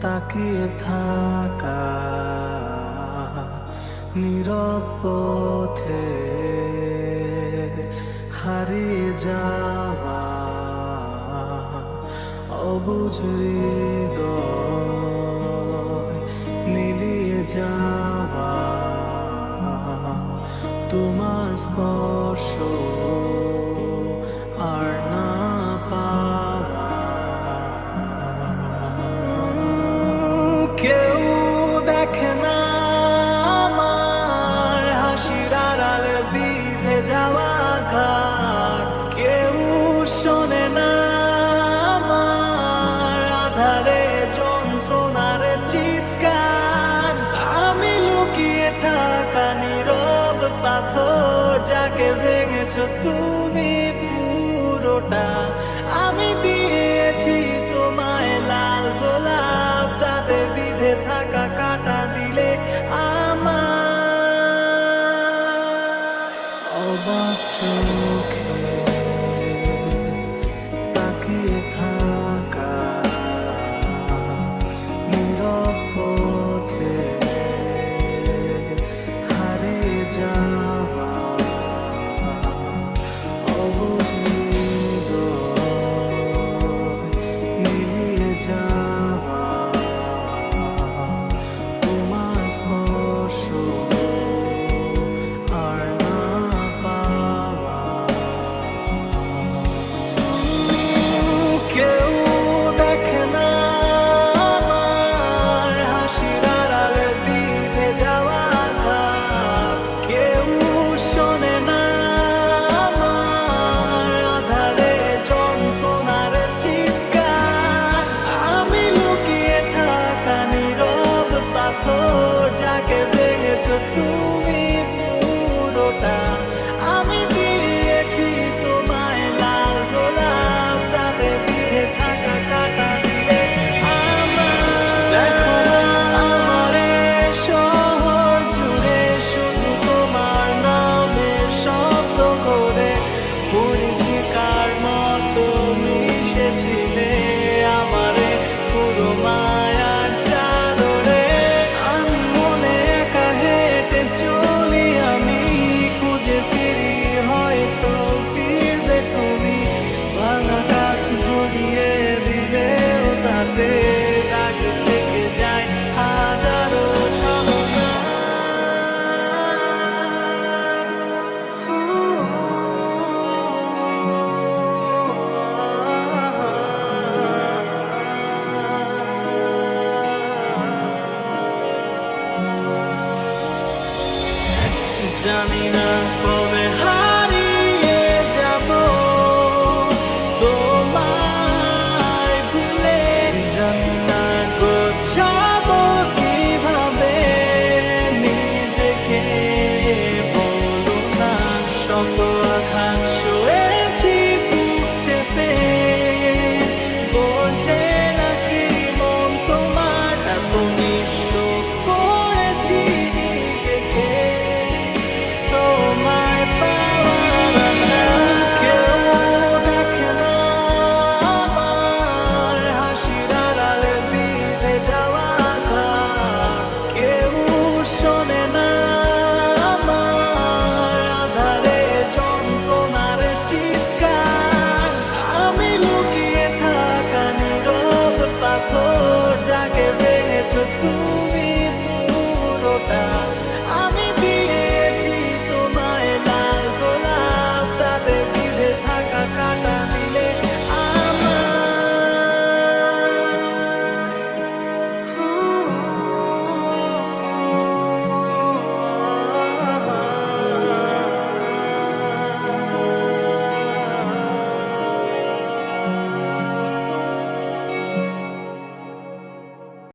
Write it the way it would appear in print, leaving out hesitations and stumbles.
তাকিয়ে থাকা নীরব পথে হারিয়ে যাওয়া অবুঝ হৃদয় মিলিয়ে যাওয়া তোমার স্পর্শ আর না পাওয়া কেউ দেখে না আমার হাসির আড়ালে বিঁধে যাওয়া ঘাত কেউ শোনে না আমার আধারে যন্ত্রণার চিৎকার আমি লুকিয়ে থাকা নীরব পাথর যাকে ভেঙেছ তুমি পুরোটা আমি দিয়েছি তোমায় লাল গোলাপ তাতে বিঁধে থাকা কাটা দিলে আমার অবাক চোখে তাকিয়ে থাকা নীরব পথে হারিয়ে যাওয়া অবুঝ হৃদয় মিলিয়ে যাওয়া তোমার স্পর্শ আর না পাওয়া কেউ দেখে না আমার হাসির আড়ালে বিঁধে যাওয়া ঘাত কেউ শোনে না আমার আধারে যন্ত্রণার চিৎকার আমি লুকিয়ে থাকা নীরব পাথর যাকে ভেঙেছ তুমি পুরোটা আমি দিয়েছি তোমায় লাল গোলাপ তাতে বিঁধে থাকা কাটা দিলে আমার দেখো না আমার এই শহর জুড়ে শুধু তোমার নামের শব্দ করে পরিচিকার মতো মিশেছিলে আমারে পুরো মায়ার চাদরে আমি মনে একা হেঁটে চলি আমি খুঁজে ফিরি হয়তো ফিরবে তুমি ভাঙা গাছ জড়িয়ে দিলেও তাতে দাগ থেকে যায় হাজারো ছলনা জানি না